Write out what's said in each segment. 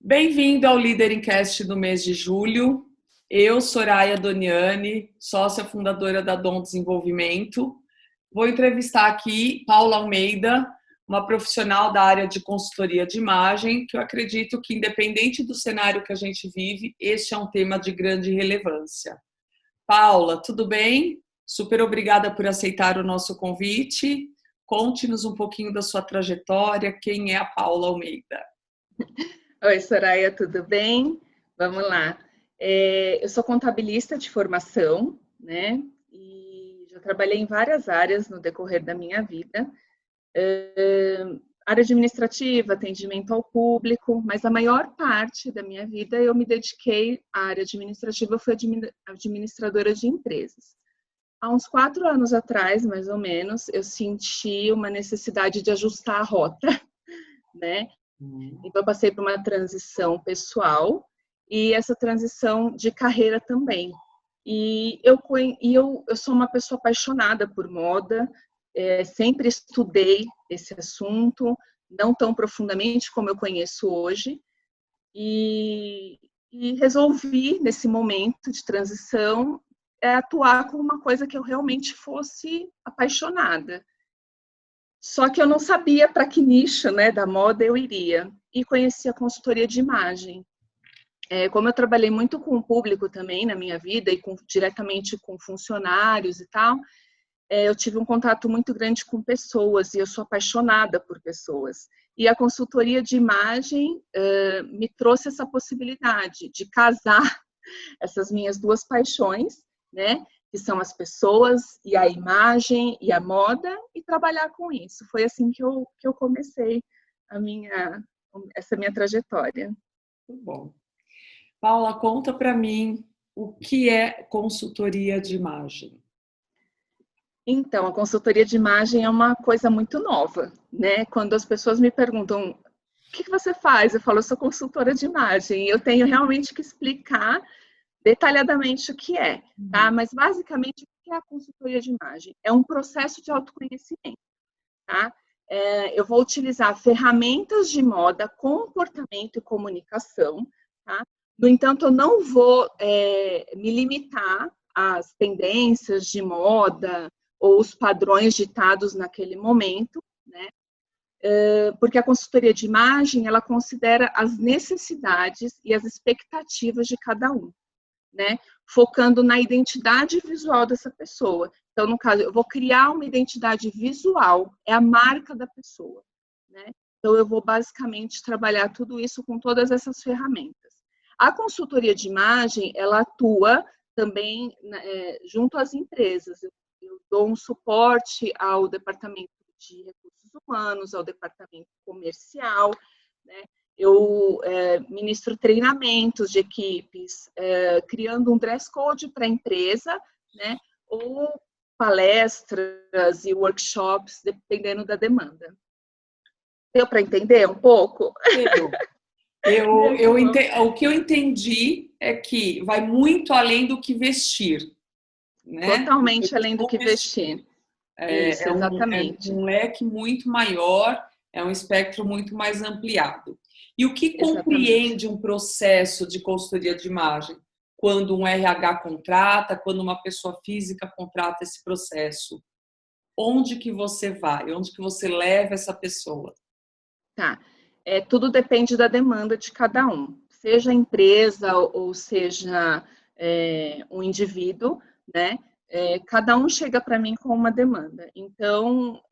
Bem-vindo ao Leadering Cast do mês de julho. Eu, Soraya Doniani, sócia fundadora da Dom Desenvolvimento. Vou entrevistar aqui Paula Almeida, uma profissional da área de consultoria de imagem, que eu acredito que, independente do cenário que a gente vive, este é um tema de grande relevância. Paula, tudo bem? Super obrigada por aceitar o nosso convite. Conte-nos um pouquinho da sua trajetória, quem é a Paula Almeida? Oi, Soraya, tudo bem? Vamos lá. Eu sou contabilista de formação, né? E já trabalhei em várias áreas no decorrer da minha vida. Área administrativa, atendimento ao público, mas a maior parte da minha vida eu me dediquei à área administrativa, eu fui administradora de empresas. Há uns 4 anos atrás, mais ou menos, eu senti uma necessidade de ajustar a rota, né? Então, eu passei por uma transição pessoal e essa transição de carreira também. E eu sou uma pessoa apaixonada por moda, sempre estudei esse assunto, não tão profundamente como eu conheço hoje, e resolvi, nesse momento de transição, atuar com uma coisa que eu realmente fosse apaixonada. Só que eu não sabia para que nicho, né, da moda eu iria. E conheci a consultoria de imagem. Como eu trabalhei muito com o público também na minha vida e diretamente com funcionários e tal, eu tive um contato muito grande com pessoas e eu sou apaixonada por pessoas. E a consultoria de imagem me trouxe essa possibilidade de casar essas minhas duas paixões, né? Que são as pessoas e a imagem e a moda, e trabalhar com isso. Foi assim que eu comecei essa minha trajetória. Muito bom. Paula, conta para mim o que é consultoria de imagem. Então, a consultoria de imagem é uma coisa muito nova, né? Quando as pessoas me perguntam o que você faz, eu falo, eu sou consultora de imagem, e eu tenho realmente que explicar detalhadamente o que é, tá? Mas basicamente o que é a consultoria de imagem? É um processo de autoconhecimento, tá? Eu vou utilizar ferramentas de moda, comportamento e comunicação, tá? No entanto, eu não vou me limitar às tendências de moda ou os padrões ditados naquele momento, né? Porque a consultoria de imagem, ela considera as necessidades e as expectativas de cada um, né? Focando na identidade visual dessa pessoa. Então, no caso, eu vou criar uma identidade visual, é a marca da pessoa, né? Então, eu vou basicamente trabalhar tudo isso com todas essas ferramentas. A consultoria de imagem, ela atua também junto às empresas. Eu dou um suporte ao departamento de recursos humanos, ao departamento comercial, né? Eu ministro treinamentos de equipes, criando um dress code para a empresa, né? Ou palestras e workshops, dependendo da demanda. Deu para entender um pouco? O que eu entendi é que vai muito além do que vestir, né? Totalmente além do que vestir. Isso, exatamente. É um leque muito maior, é um espectro muito mais ampliado. E o que compreende um processo de consultoria de imagem? Quando um RH contrata, quando uma pessoa física contrata esse processo, onde que você vai? Onde que você leva essa pessoa? Tá. Tudo depende da demanda de cada um. Seja a empresa ou seja um indivíduo, né? Cada um chega para mim com uma demanda. Então,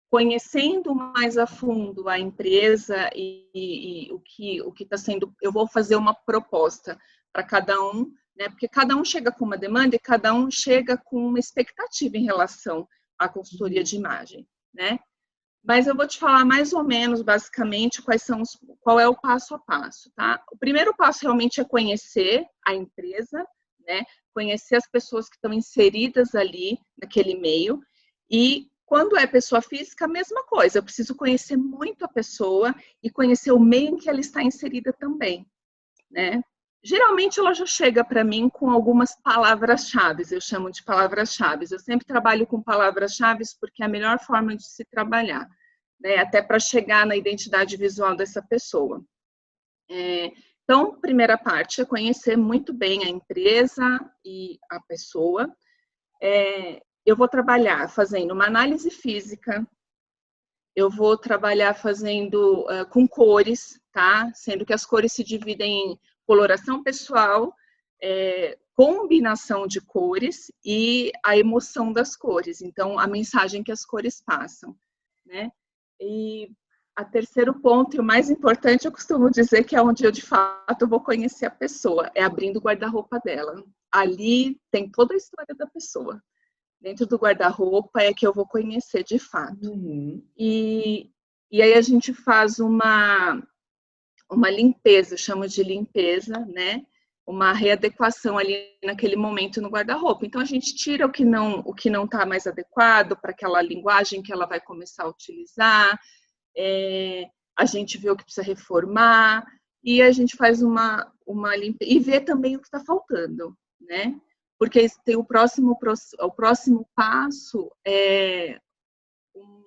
conhecendo mais a fundo a empresa e o que está sendo, eu vou fazer uma proposta para cada um, né? Porque cada um chega com uma demanda e cada um chega com uma expectativa em relação à consultoria de imagem, né? Mas eu vou te falar mais ou menos, basicamente, qual é o passo a passo, tá? O primeiro passo realmente é conhecer a empresa, né? Conhecer as pessoas que estão inseridas ali naquele meio. E quando é pessoa física, a mesma coisa. Eu preciso conhecer muito a pessoa e conhecer o meio em que ela está inserida também, né? Geralmente ela já chega para mim com algumas palavras-chave, eu chamo de palavras-chave. Eu sempre trabalho com palavras-chave porque é a melhor forma de se trabalhar, né? Até para chegar na identidade visual dessa pessoa. Então, primeira parte é conhecer muito bem a empresa e a pessoa. Eu vou trabalhar fazendo uma análise física, eu vou trabalhar fazendo com cores, tá? Sendo que as cores se dividem em coloração pessoal, combinação de cores e a emoção das cores. Então, a mensagem que as cores passam, né? E a terceiro ponto, e o mais importante, eu costumo dizer que é onde eu, de fato, vou conhecer a pessoa, é abrindo o guarda-roupa dela. Ali tem toda a história da pessoa. Dentro do guarda-roupa é que eu vou conhecer de fato. Uhum. E aí a gente faz uma limpeza, eu chamo de limpeza, né? Uma readequação ali naquele momento no guarda-roupa. Então a gente tira o que não está mais adequado para aquela linguagem que ela vai começar a utilizar, a gente vê o que precisa reformar e a gente faz uma limpeza e vê também o que está faltando, né? Porque tem o próximo passo é um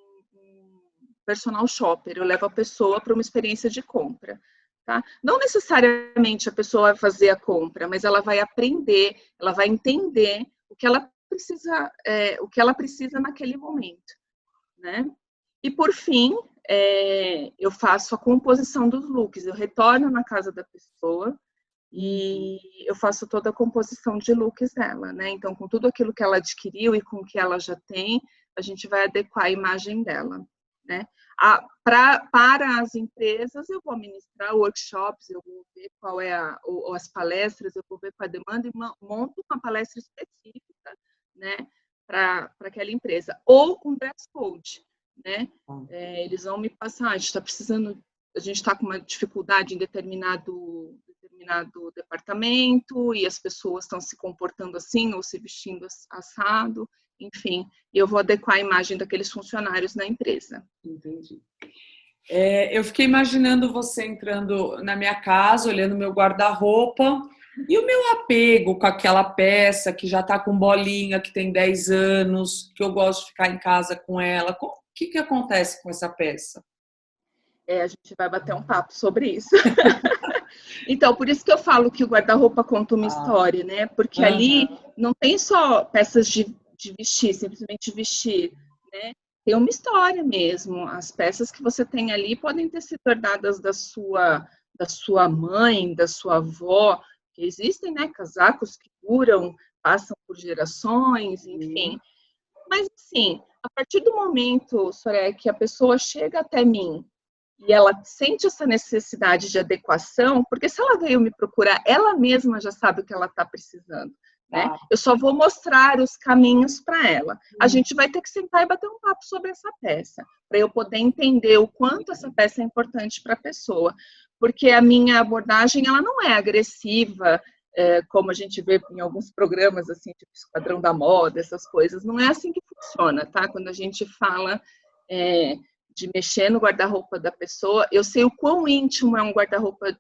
personal shopper. Eu levo a pessoa para uma experiência de compra. Tá? Não necessariamente a pessoa vai fazer a compra, mas ela vai aprender, ela vai entender o que ela precisa naquele momento, né? E por fim, eu faço a composição dos looks. Eu retorno na casa da pessoa e eu faço toda a composição de looks dela, né? Então, com tudo aquilo que ela adquiriu e com o que ela já tem, a gente vai adequar a imagem dela, né? Para as empresas, eu vou ministrar workshops, eu vou ver qual é as palestras, eu vou ver qual a demanda e monto uma palestra específica, né? Para aquela empresa. Ou um dress code, né? Eles vão me passar, a gente está com uma dificuldade em determinado departamento e as pessoas estão se comportando assim ou se vestindo assado, enfim, e eu vou adequar a imagem daqueles funcionários na empresa. Entendi. Eu fiquei imaginando você entrando na minha casa, olhando meu guarda-roupa e o meu apego com aquela peça que já está com bolinha, que tem 10 anos, que eu gosto de ficar em casa com ela. O que acontece com essa peça? A gente vai bater um papo sobre isso. Então, por isso que eu falo que o guarda-roupa conta uma história, né? Porque ali não tem só peças de vestir, simplesmente vestir, né? Tem uma história mesmo. As peças que você tem ali podem ter sido herdadas da sua mãe, da sua avó. Existem, né, casacos que duram, passam por gerações, enfim. Mas, assim, a partir do momento, Soraya, que a pessoa chega até mim e ela sente essa necessidade de adequação, porque se ela veio me procurar, ela mesma já sabe o que ela está precisando, né? Eu só vou mostrar os caminhos para ela. A gente vai ter que sentar e bater um papo sobre essa peça, para eu poder entender o quanto essa peça é importante para a pessoa, porque a minha abordagem, ela não é agressiva, como a gente vê em alguns programas, assim, tipo Esquadrão da Moda, essas coisas. Não é assim que funciona, tá? Quando a gente fala de mexer no guarda-roupa da pessoa, eu sei o quão íntimo é um guarda-roupa,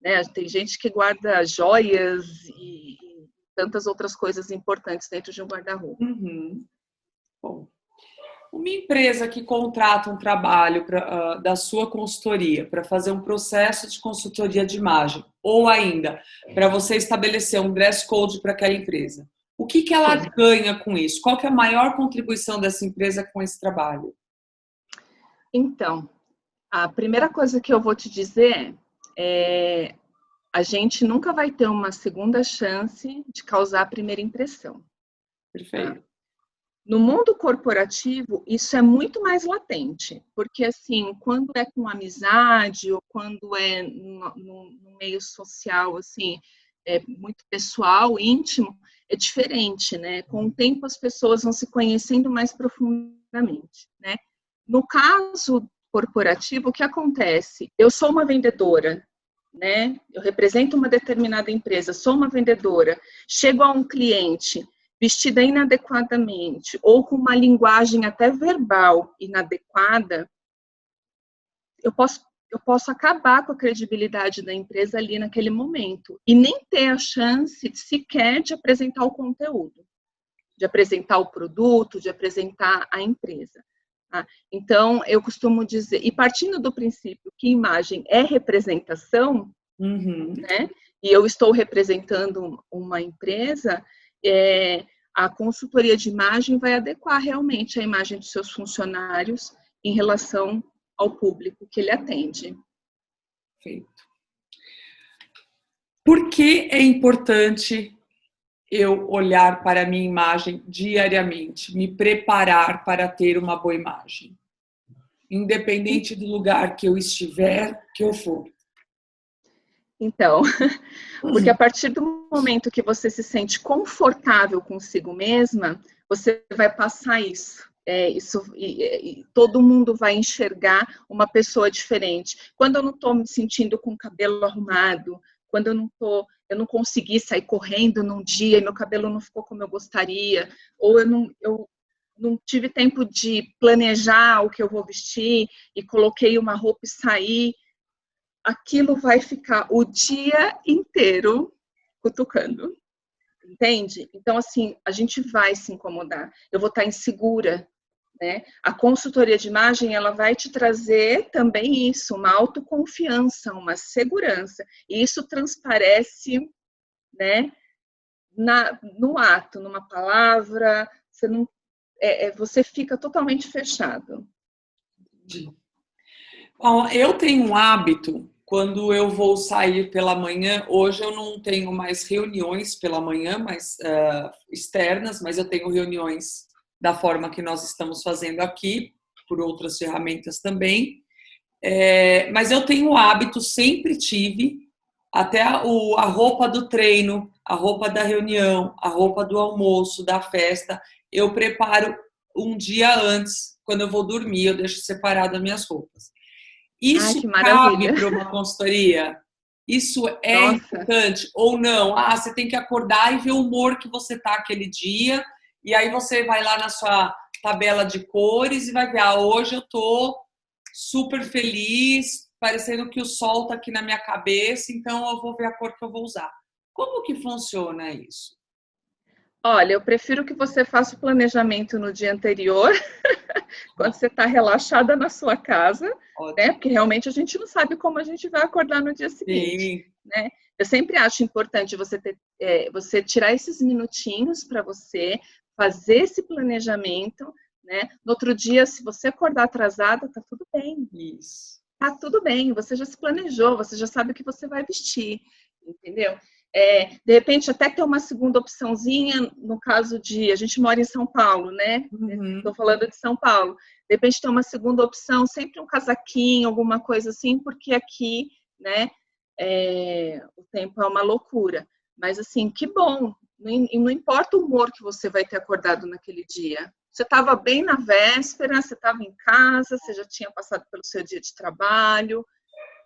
né? Tem gente que guarda joias e tantas outras coisas importantes dentro de um guarda-roupa. Bom, uma empresa que contrata um trabalho da sua consultoria para fazer um processo de consultoria de imagem, ou ainda para você estabelecer um dress code para aquela empresa, o que ela ganha com isso? Qual que é a maior contribuição dessa empresa com esse trabalho? Então, a primeira coisa que eu vou te dizer é a gente nunca vai ter uma segunda chance de causar a primeira impressão. Perfeito. Tá? No mundo corporativo, isso é muito mais latente, porque, assim, quando é com amizade ou quando é no meio social, assim, muito pessoal, íntimo, é diferente, né? Com o tempo, as pessoas vão se conhecendo mais profundamente, né? No caso corporativo, o que acontece? Eu sou uma vendedora, né? Eu represento uma determinada empresa, sou uma vendedora, chego a um cliente vestida inadequadamente ou com uma linguagem até verbal inadequada, eu posso acabar com a credibilidade da empresa ali naquele momento e nem ter a chance sequer de apresentar o conteúdo, de apresentar o produto, de apresentar a empresa. Então, eu costumo dizer, e partindo do princípio que imagem é representação, né? E eu estou representando uma empresa, a consultoria de imagem vai adequar realmente a imagem dos seus funcionários em relação ao público que ele atende. Perfeito. Por que é importante eu olhar para a minha imagem diariamente, me preparar para ter uma boa imagem? Independente do lugar que eu estiver, que eu for. Então, porque a partir do momento que você se sente confortável consigo mesma, você vai passar isso. Todo mundo vai enxergar uma pessoa diferente. Quando eu não estou me sentindo com o cabelo arrumado, quando eu não consegui sair correndo num dia e meu cabelo não ficou como eu gostaria, ou eu não tive tempo de planejar o que eu vou vestir e coloquei uma roupa e saí, aquilo vai ficar o dia inteiro cutucando, entende? Então, assim, a gente vai se incomodar. Eu vou estar insegura, né? A consultoria de imagem, ela vai te trazer também isso, uma autoconfiança, uma segurança. E isso transparece, né, no ato, numa palavra, você fica totalmente fechado. Bom, eu tenho um hábito, quando eu vou sair pela manhã, hoje eu não tenho mais reuniões pela manhã, externas, mas eu tenho reuniões da forma que nós estamos fazendo aqui, por outras ferramentas também. Mas eu tenho o hábito, sempre tive, até a roupa do treino, a roupa da reunião, a roupa do almoço, da festa, eu preparo um dia antes, quando eu vou dormir, eu deixo separado as minhas roupas. Isso cabe para uma consultoria? Isso é importante ou não? Você tem que acordar e ver o humor que você está aquele dia, e aí você vai lá na sua tabela de cores e vai ver, hoje eu estou super feliz, parecendo que o sol está aqui na minha cabeça, então eu vou ver a cor que eu vou usar. Como que funciona isso? Olha, eu prefiro que você faça o planejamento no dia anterior, quando você está relaxada na sua casa, né? Porque realmente a gente não sabe como a gente vai acordar no dia seguinte, né? Eu sempre acho importante você tirar esses minutinhos para você fazer esse planejamento, né? No outro dia, se você acordar atrasada, tá tudo bem. Isso. Tá tudo bem, você já se planejou, você já sabe o que você vai vestir, entendeu? De repente, até ter uma segunda opçãozinha, no caso de... A gente mora em São Paulo, né? Estou falando de São Paulo. De repente, ter uma segunda opção, sempre um casaquinho, alguma coisa assim, porque aqui, né, o tempo é uma loucura. Mas, assim, que bom. Não importa o humor que você vai ter acordado naquele dia. Você estava bem na véspera, você estava em casa, você já tinha passado pelo seu dia de trabalho,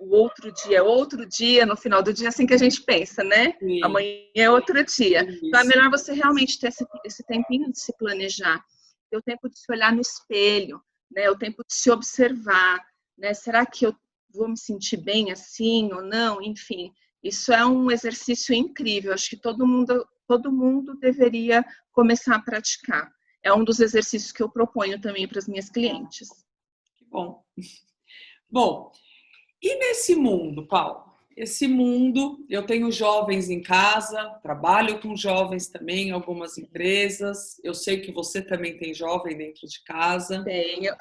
o outro dia é outro dia, no final do dia, assim que a gente pensa, né? Sim. Amanhã é outro dia. Isso. Então, é melhor você realmente ter esse tempinho de se planejar, ter o tempo de se olhar no espelho, né? O tempo de se observar, né? Será que eu vou me sentir bem assim ou não? Enfim, isso é um exercício incrível. Acho que todo mundo deveria começar a praticar. É um dos exercícios que eu proponho também para as minhas clientes. Que bom. Bom, e nesse mundo, Paulo? Esse mundo, eu tenho jovens em casa, trabalho com jovens também em algumas empresas. Eu sei que você também tem jovem dentro de casa. Tenho.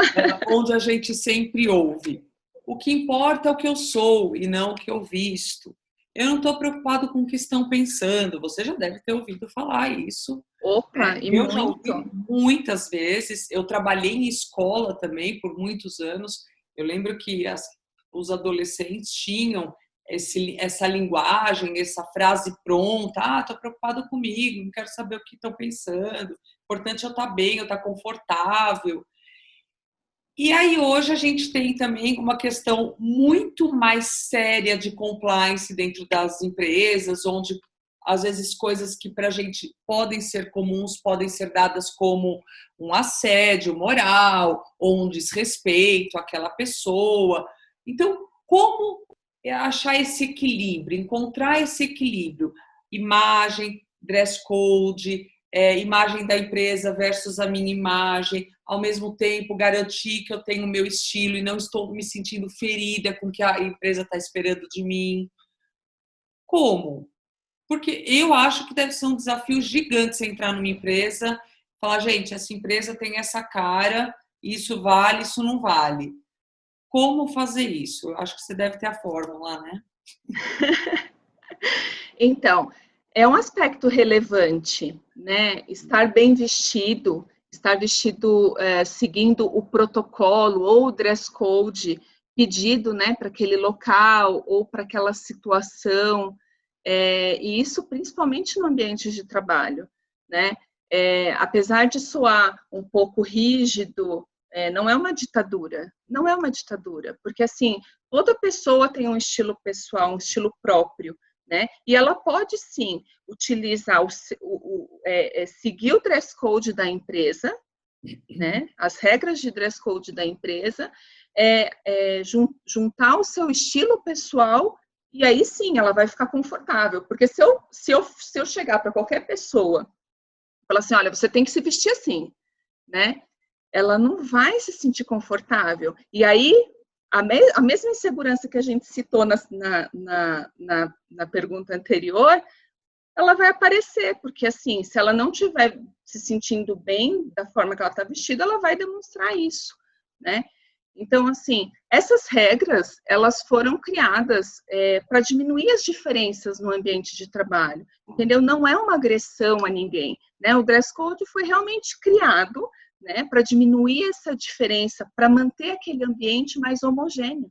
Onde a gente sempre ouve. O que importa é o que eu sou e não o que eu visto. Eu não estou preocupado com o que estão pensando. Você já deve ter ouvido falar isso. Opa, e eu muito. Já ouvi muitas vezes. Eu trabalhei em escola também por muitos anos. Eu lembro que os adolescentes tinham essa linguagem, essa frase pronta. Estou preocupado comigo, não quero saber o que estão pensando. O importante é eu estar bem, eu estar confortável. E aí hoje a gente tem também uma questão muito mais séria de compliance dentro das empresas, onde às vezes coisas que para a gente podem ser comuns, podem ser dadas como um assédio moral ou um desrespeito àquela pessoa. Então, como achar esse equilíbrio, encontrar esse equilíbrio? Imagem, dress code, imagem da empresa versus a minha imagem, ao mesmo tempo garantir que eu tenho o meu estilo e não estou me sentindo ferida com o que a empresa está esperando de mim? Como? Porque eu acho que deve ser um desafio gigante você entrar numa empresa e falar, gente, essa empresa tem essa cara, isso vale, isso não vale. Como fazer isso? Eu acho que você deve ter a fórmula, né? Então, é um aspecto relevante, né? Estar bem vestido, seguindo o protocolo ou o dress code pedido, né, para aquele local ou para aquela situação, e isso principalmente no ambiente de trabalho, né? Apesar de soar um pouco rígido, não é uma ditadura, não é uma ditadura, porque assim, toda pessoa tem um estilo pessoal, um estilo próprio, né? E ela pode sim utilizar seguir o dress code da empresa, né? As regras de dress code da empresa, juntar o seu estilo pessoal e aí sim ela vai ficar confortável, porque se eu chegar para qualquer pessoa e falar assim, olha, você tem que se vestir assim, né? Ela não vai se sentir confortável. E aí a mesma insegurança que a gente citou na pergunta anterior, ela vai aparecer, porque assim, se ela não estiver se sentindo bem da forma que ela está vestida, ela vai demonstrar isso, né? Então, assim, essas regras, elas foram criadas para diminuir as diferenças no ambiente de trabalho, entendeu? Não é uma agressão a ninguém, né? O dress code foi realmente criado, né, para diminuir essa diferença, para manter aquele ambiente mais homogêneo,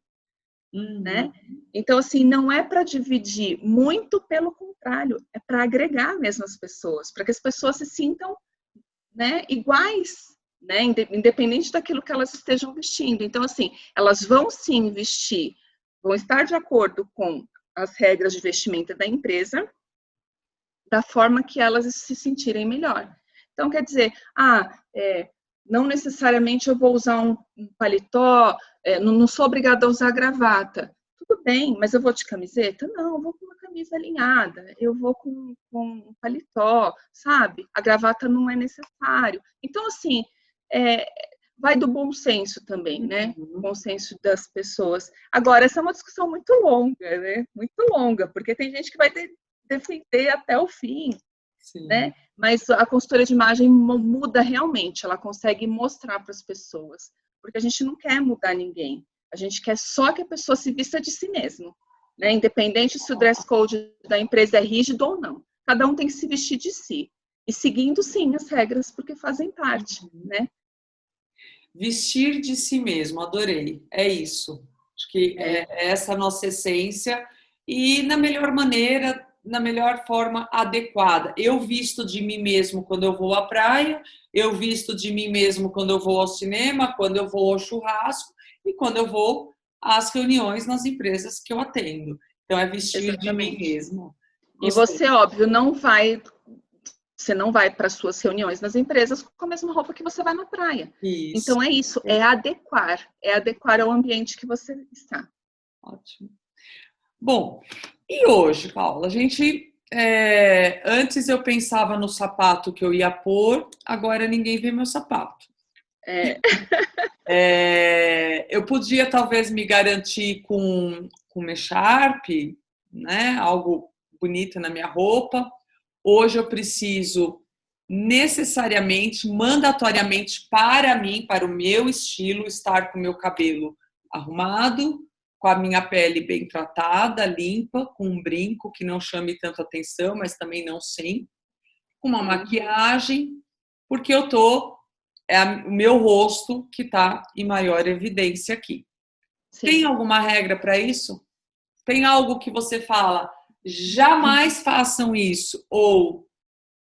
né? Então, assim, não é para dividir, muito pelo contrário, é para agregar mesmo as pessoas, para que as pessoas se sintam, né, iguais, né, independente daquilo que elas estejam vestindo. Então, assim, elas vão sim vestir, vão estar de acordo com as regras de vestimenta da empresa, da forma que elas se sentirem melhor. Então, quer dizer, não necessariamente eu vou usar um paletó, não sou obrigada a usar gravata. Tudo bem, mas eu vou de camiseta? Não, eu vou com uma camisa alinhada, eu vou com um paletó, sabe? A gravata não é necessário. Então, assim, vai do bom senso também, né? Bom senso das pessoas. Agora, essa é uma discussão muito longa, né? Muito longa, porque tem gente que vai defender até o fim, Sim. Né? Mas a consultoria de imagem muda realmente, ela consegue mostrar para as pessoas, porque a gente não quer mudar ninguém, a gente quer só que a pessoa se vista de si mesmo, né? Independente se o dress code da empresa é rígido ou não, cada um tem que se vestir de si, e seguindo sim as regras, porque fazem parte, né? Vestir de si mesmo, adorei, é isso, acho que é essa a nossa essência, e na melhor maneira, na melhor forma adequada. Eu visto de mim mesmo quando eu vou à praia, eu visto de mim mesmo quando eu vou ao cinema, quando eu vou ao churrasco e quando eu vou às reuniões nas empresas que eu atendo. Então, é vestir de mim mesmo. E você, óbvio, você não vai para suas reuniões nas empresas com a mesma roupa que você vai na praia. Isso. Então, é isso, é adequar ao ambiente que você está. Ótimo. Bom, e hoje, Paula, a gente, antes eu pensava no sapato que eu ia pôr, agora ninguém vê meu sapato. Eu podia talvez me garantir com uma echarpe, né, algo bonito na minha roupa. Hoje eu preciso necessariamente, mandatoriamente para mim, para o meu estilo, estar com o meu cabelo arrumado, com a minha pele bem tratada, limpa, com um brinco que não chame tanto atenção, mas também não sem, com uma maquiagem, porque eu tô o meu rosto que está em maior evidência aqui. Sim. Tem alguma regra para isso? Tem algo que você fala, jamais façam isso, ou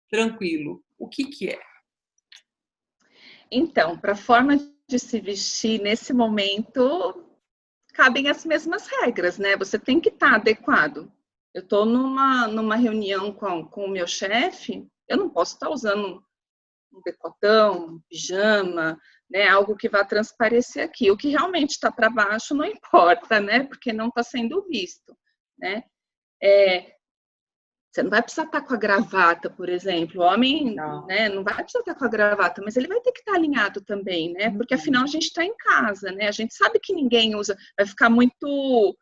tranquilo? O que é? Então, para a forma de se vestir nesse momento, cabem as mesmas regras, né? Você tem que estar adequado. Eu estou numa reunião com o meu chefe, eu não posso estar usando um decotão, um pijama, né? Algo que vá transparecer aqui. O que realmente está para baixo não importa, né? Porque não está sendo visto, né? Você não vai precisar estar com a gravata, por exemplo. O homem, Não. né, não vai precisar estar com a gravata, mas ele vai ter que estar alinhado também, né? Porque afinal a gente está em casa, né? A gente sabe que ninguém usa, vai ficar muito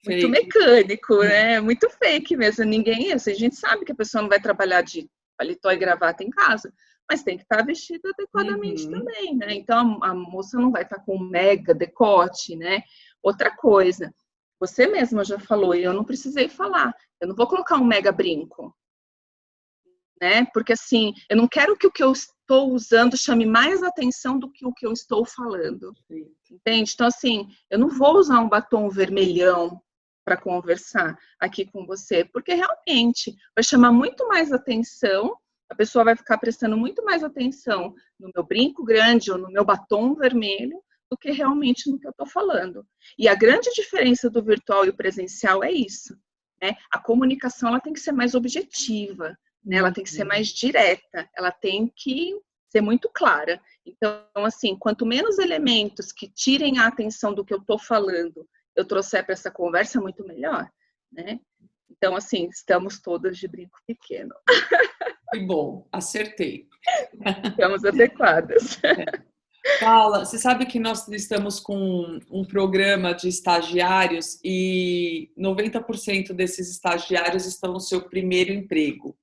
Fake. mecânico, né? Muito fake mesmo. Ninguém, assim, a gente sabe que a pessoa não vai trabalhar de paletó e gravata em casa, mas tem que estar vestida adequadamente também, né? Então a moça não vai estar com um mega decote, né? Outra coisa, você mesma já falou, e eu não precisei falar, eu não vou colocar um mega brinco, né? Porque assim, eu não quero que o que eu estou usando chame mais atenção do que o que eu estou falando. Entende? Então, assim, eu não vou usar um batom vermelhão para conversar aqui com você, porque realmente vai chamar muito mais atenção, a pessoa vai ficar prestando muito mais atenção no meu brinco grande ou no meu batom vermelho do que realmente no que eu estou falando. E a grande diferença do virtual e o presencial é isso, né? A comunicação ela tem que ser mais objetiva, né? Ela tem que ser mais direta, ela tem que ser muito clara. Então, assim, quanto menos elementos que tirem a atenção do que eu estou falando eu trouxer para essa conversa, muito melhor, né? Então, assim, estamos todas de brinco pequeno. Que bom, acertei. Estamos adequadas. Paula, você sabe que nós estamos com um programa de estagiários e 90% desses estagiários estão no seu primeiro emprego.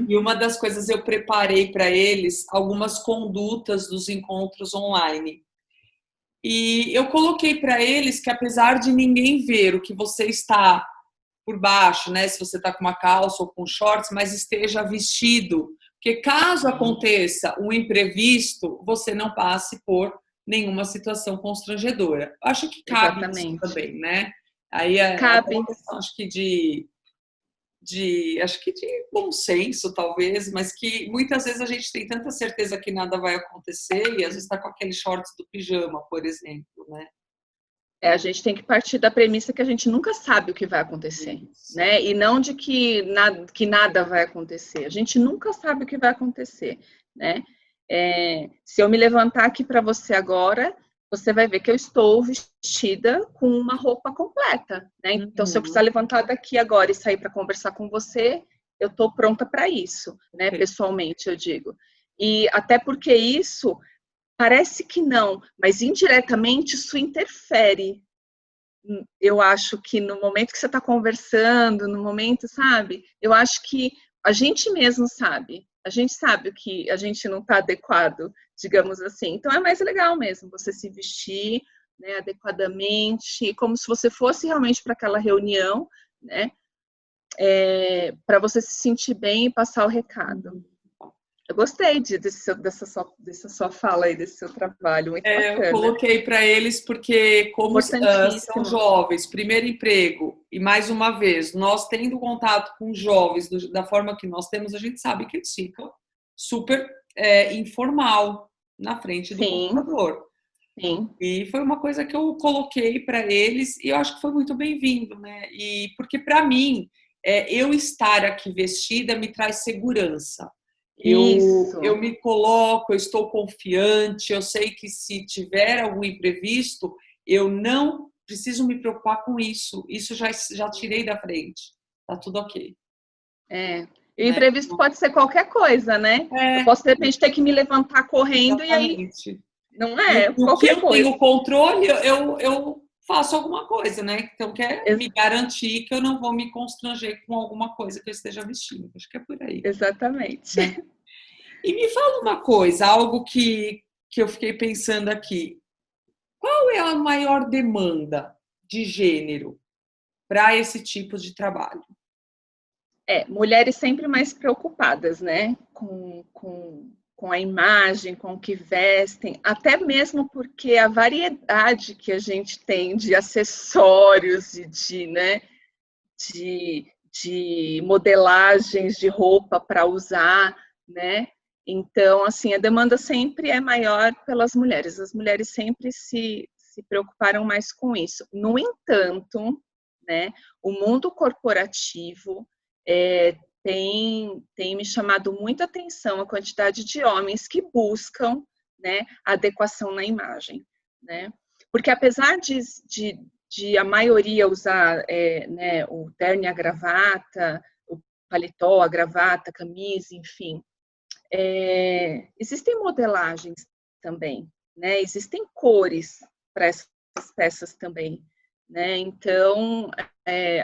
E uma das coisas eu preparei para eles algumas condutas dos encontros online. E eu coloquei para eles que apesar de ninguém ver o que você está por baixo, né, se você está com uma calça ou com shorts, mas esteja vestido, porque caso aconteça um imprevisto, você não passe por nenhuma situação constrangedora. Acho que cabe isso também, né? Aí cabe. uma questão, acho que de bom senso, talvez, mas que muitas vezes a gente tem tanta certeza que nada vai acontecer e às vezes está com aquele shorts do pijama, por exemplo, né? A gente tem que partir da premissa que a gente nunca sabe o que vai acontecer, né? E não de que nada vai acontecer. A gente nunca sabe o que vai acontecer, né? Se eu me levantar aqui para você agora, você vai ver que eu estou vestida com uma roupa completa, né? Então, se eu precisar levantar daqui agora e sair para conversar com você, eu estou pronta para isso, né? Pessoalmente, eu digo. E até porque isso parece que não, mas indiretamente isso interfere. Eu acho que no momento que você está conversando, no momento, sabe? Eu acho que a gente mesmo sabe. A gente sabe o que a gente não está adequado, digamos assim. Então é mais legal mesmo você se vestir, né, adequadamente, como se você fosse realmente para aquela reunião, né? Para você se sentir bem e passar o recado. Eu gostei dessa sua fala aí, desse seu trabalho, muito bacana. Eu coloquei para eles porque, como são jovens, primeiro emprego, e mais uma vez, nós tendo contato com jovens da forma que nós temos, a gente sabe que eles ficam super informal na frente do computador. Sim. E foi uma coisa que eu coloquei para eles e eu acho que foi muito bem-vindo, né? E porque para mim, eu estar aqui vestida me traz segurança. Eu me coloco, eu estou confiante, eu sei que se tiver algum imprevisto, eu não preciso me preocupar com isso. Isso já tirei da frente. Tá tudo ok. E o imprevisto pode ser qualquer coisa, né? Eu posso, de repente, ter que me levantar correndo exatamente. E aí... Não é? O que eu tenho controle, eu faço alguma coisa, né? Então, quer me garantir que eu não vou me constranger com alguma coisa que eu esteja vestindo. Acho que é por aí. Exatamente. Né? E me fala uma coisa, algo que eu fiquei pensando aqui. Qual é a maior demanda de gênero para esse tipo de trabalho? Mulheres sempre mais preocupadas, né? Com a imagem, com o que vestem, até mesmo porque a variedade que a gente tem de acessórios e de modelagens de roupa para usar, né? Então, assim, a demanda sempre é maior pelas mulheres. As mulheres sempre se preocuparam mais com isso. No entanto, né, o mundo corporativo tem me chamado muita atenção a quantidade de homens que buscam, né, adequação na imagem, né? Porque apesar de a maioria usar né, o terno e a gravata, paletó, a gravata, camisa, enfim. Existem modelagens também, né? Existem cores para essas peças também, né? Então,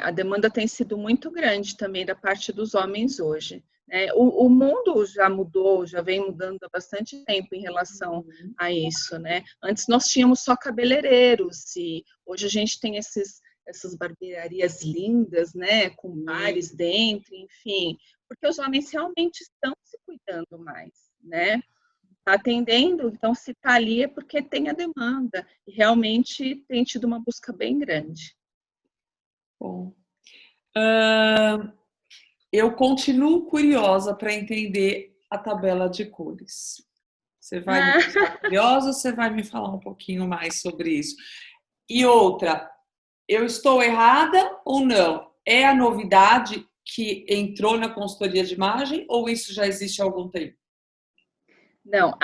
a demanda tem sido muito grande também da parte dos homens hoje. Né? O mundo já mudou, já vem mudando há bastante tempo em relação a isso, né? Antes nós tínhamos só cabeleireiros e hoje a gente tem essas barbearias lindas, né? Com bares dentro, enfim, porque os homens realmente estão se cuidando mais, né? Está atendendo, então se está ali é porque tem a demanda e realmente tem tido uma busca bem grande. Bom, eu continuo curiosa para entender a tabela de cores. Você vai me deixar curiosa ou você vai me falar um pouquinho mais sobre isso? E outra, eu estou errada ou não? É a novidade que entrou na consultoria de imagem ou isso já existe há algum tempo? Não,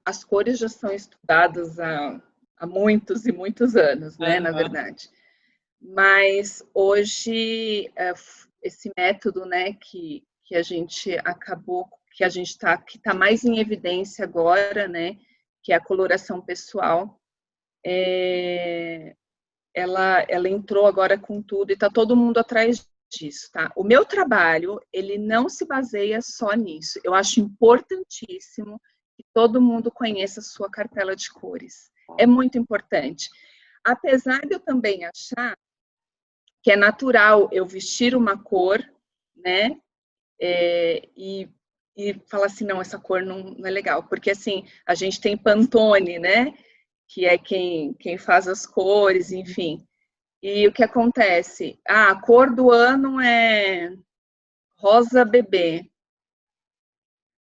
as cores já são estudadas há muitos e muitos anos, né, na verdade. Mas hoje, esse método, né, que a gente acabou, que está mais em evidência agora, né, que é a coloração pessoal, ela entrou agora com tudo e está todo mundo atrás disso, tá? O meu trabalho, ele não se baseia só nisso. Eu acho importantíssimo que todo mundo conheça a sua cartela de cores. É muito importante. Apesar de eu também achar que é natural eu vestir uma cor, né? E falar assim, não, essa cor não é legal. Porque, assim, a gente tem Pantone, né? Que é quem faz as cores, enfim. E o que acontece? A cor do ano é rosa bebê.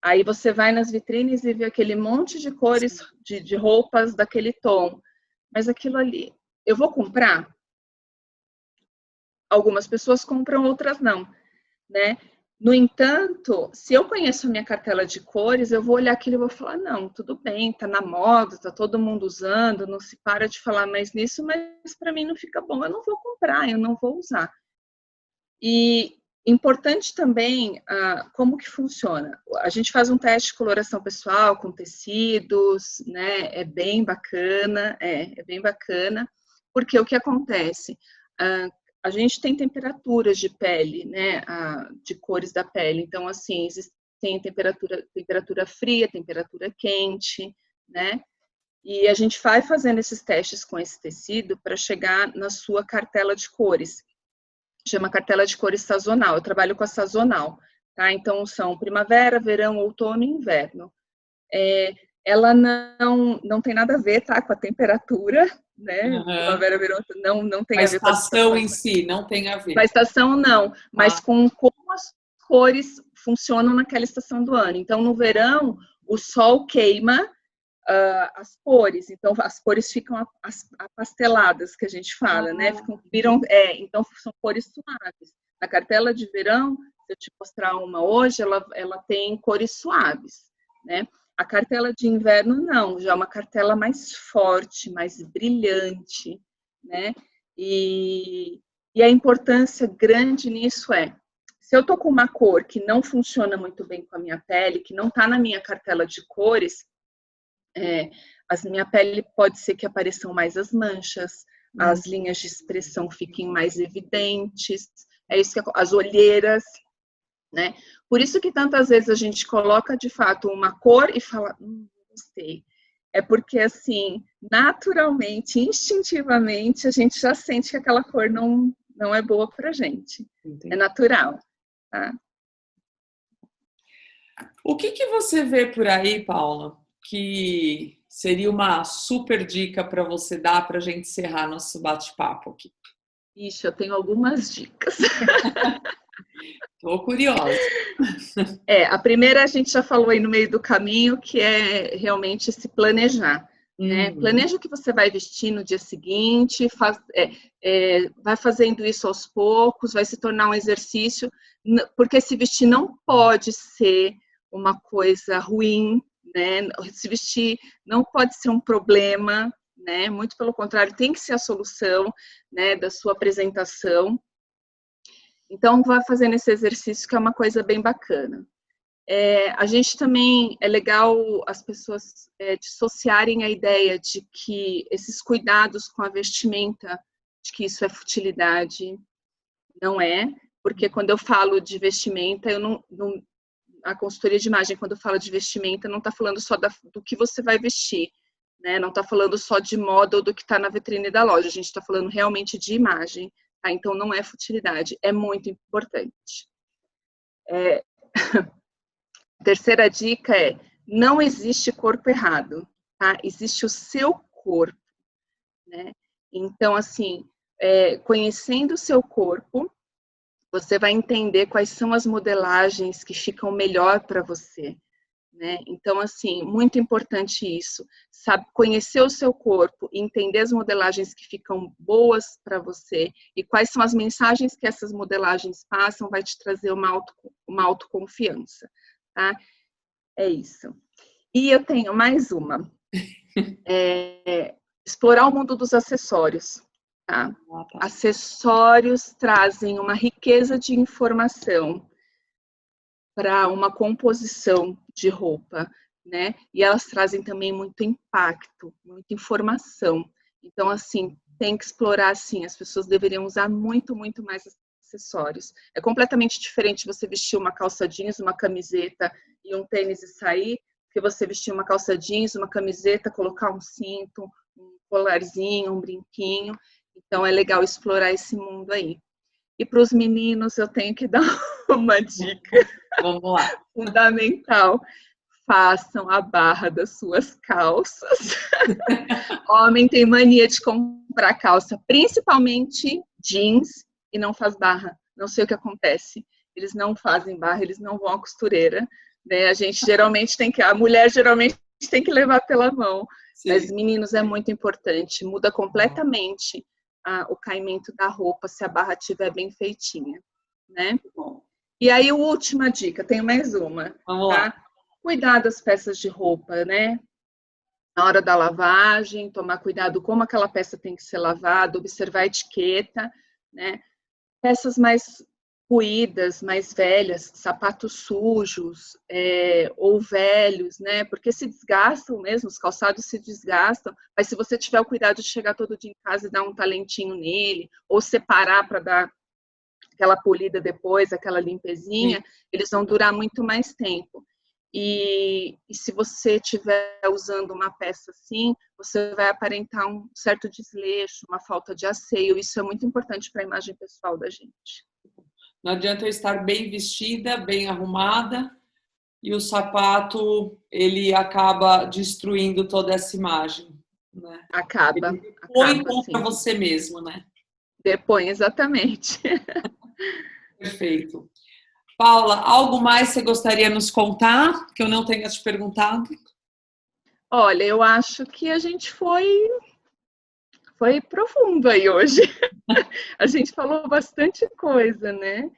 Aí você vai nas vitrines e vê aquele monte de cores de roupas daquele tom. Mas aquilo ali, eu vou comprar? Algumas pessoas compram, outras não, né? No entanto, se eu conheço a minha cartela de cores, eu vou olhar aquilo e vou falar, não, tudo bem, tá na moda, tá todo mundo usando, não se para de falar mais nisso, mas para mim não fica bom, eu não vou comprar, eu não vou usar. E importante também, como que funciona? A gente faz um teste de coloração pessoal com tecidos, né? É bem bacana, bem bacana, porque o que acontece? A gente tem temperaturas de pele, né? De cores da pele. Então, assim, tem temperatura fria, temperatura quente, né? E a gente vai fazendo esses testes com esse tecido para chegar na sua cartela de cores. Chama cartela de cores sazonal. Eu trabalho com a sazonal, tá? Então, são primavera, verão, outono e inverno. Ela não tem nada a ver, tá? Com a temperatura, né? Primavera, verão, não tem a a ver com as estação em si, não tem a ver. Com a estação, não. Mas com como as cores funcionam naquela estação do ano. Então, no verão, o sol queima as cores, então as cores ficam apasteladas, que a gente fala, né? Então são cores suaves. Na cartela de verão, se eu te mostrar uma hoje, ela tem cores suaves, né? A cartela de inverno não, já é uma cartela mais forte, mais brilhante, né? E a importância grande nisso se eu tô com uma cor que não funciona muito bem com a minha pele, que não tá na minha cartela de cores, a minha pele pode ser que apareçam mais as manchas, as linhas de expressão fiquem mais evidentes, isso que as olheiras, né? Por isso que tantas vezes a gente coloca de fato uma cor e fala, não gostei. É porque assim, naturalmente, instintivamente, a gente já sente que aquela cor não é boa pra gente. Entendi. É natural, tá? O que você vê por aí, Paula, que seria uma super dica para você dar para a gente encerrar nosso bate-papo aqui? Ixi, eu tenho algumas dicas. Estou curiosa. A primeira a gente já falou aí no meio do caminho, que é realmente se planejar. Né? Planeja o que você vai vestir no dia seguinte, vai fazendo isso aos poucos, vai se tornar um exercício, porque se vestir não pode ser uma coisa ruim, né? Se vestir não pode ser um problema, né? Muito pelo contrário, tem que ser a solução, né, da sua apresentação. Então, vai fazendo esse exercício que é uma coisa bem bacana. A gente também, é legal as pessoas dissociarem a ideia de que esses cuidados com a vestimenta, de que isso é futilidade, não é, porque quando eu falo de vestimenta, a consultoria de imagem, quando fala de vestimenta, não está falando só do que você vai vestir, né? Não está falando só de moda ou do que está na vitrine da loja, a gente está falando realmente de imagem, tá? Então não é futilidade, é muito importante. Terceira dica é: não existe corpo errado, tá? Existe o seu corpo, né? Então, assim, conhecendo o seu corpo, você vai entender quais são as modelagens que ficam melhor para você, né? Então, assim, muito importante isso, sabe, conhecer o seu corpo, entender as modelagens que ficam boas para você e quais são as mensagens que essas modelagens passam, vai te trazer uma autoconfiança, tá? É isso. E eu tenho mais uma. Explorar o mundo dos acessórios. Tá? Acessórios trazem uma riqueza de informação para uma composição de roupa, né? E elas trazem também muito impacto, muita informação. Então, assim, tem que explorar, assim, as pessoas deveriam usar muito, muito mais acessórios. É completamente diferente você vestir uma calça jeans, uma camiseta e um tênis e sair, que você vestir uma calça jeans, uma camiseta, colocar um cinto, um colarzinho, um brinquinho. Então, é legal explorar esse mundo aí. E para os meninos, eu tenho que dar uma dica. Vamos lá. Fundamental. Façam a barra das suas calças. Homem tem mania de comprar calça, principalmente jeans, e não faz barra. Não sei o que acontece. Eles não fazem barra, eles não vão à costureira. Né? A mulher geralmente tem que levar pela mão. Sim. Mas, meninos, é muito importante. Muda completamente o caimento da roupa se a barra estiver bem feitinha. Né? E aí, a última dica, tenho mais uma. Vamos lá. Cuidar das peças de roupa, né? Na hora da lavagem, tomar cuidado como aquela peça tem que ser lavada, observar a etiqueta, né? Peças mais ruídas, mais velhas, sapatos sujos ou velhos, né? Porque se desgastam mesmo, os calçados se desgastam, mas se você tiver o cuidado de chegar todo dia em casa e dar um talentinho nele, ou separar para dar aquela polida depois, aquela limpezinha, sim, eles vão durar muito mais tempo. E se você estiver usando uma peça assim, você vai aparentar um certo desleixo, uma falta de asseio. Isso é muito importante para a imagem pessoal da gente. Não adianta eu estar bem vestida, bem arrumada, e o sapato, ele acaba destruindo toda essa imagem. Né? Acaba. Põe contra você mesmo, né? Depõe, exatamente. Perfeito. Paula, algo mais você gostaria de nos contar, que eu não tenha te perguntado? Olha, eu acho que a gente foi profundo aí hoje. A gente falou bastante coisa, né?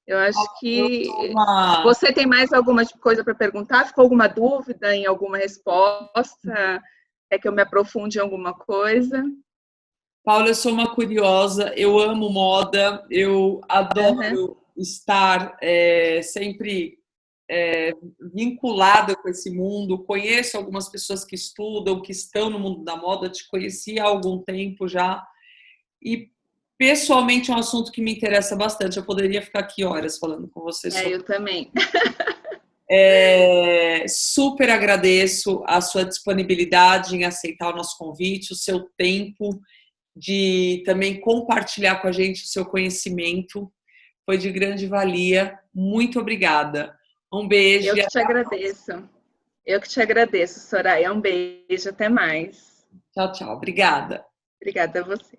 Eu acho que... Você tem mais alguma coisa para perguntar? Ficou alguma dúvida em alguma resposta? Quer que eu me aprofunde em alguma coisa? Paula, eu sou uma curiosa, eu amo moda, eu adoro estar sempre vinculada com esse mundo. Conheço algumas pessoas que estudam, que estão no mundo da moda, te conheci há algum tempo já, e pessoalmente é um assunto que me interessa bastante. Eu poderia ficar aqui horas falando com você sobre. Eu também. Super agradeço a sua disponibilidade em aceitar o nosso convite, o seu tempo de também compartilhar com a gente o seu conhecimento. Foi de grande valia. Muito obrigada. Um beijo. Eu que te agradeço. Eu que te agradeço, Soraya. Um beijo. Até mais. Tchau, tchau. Obrigada. Obrigada a você.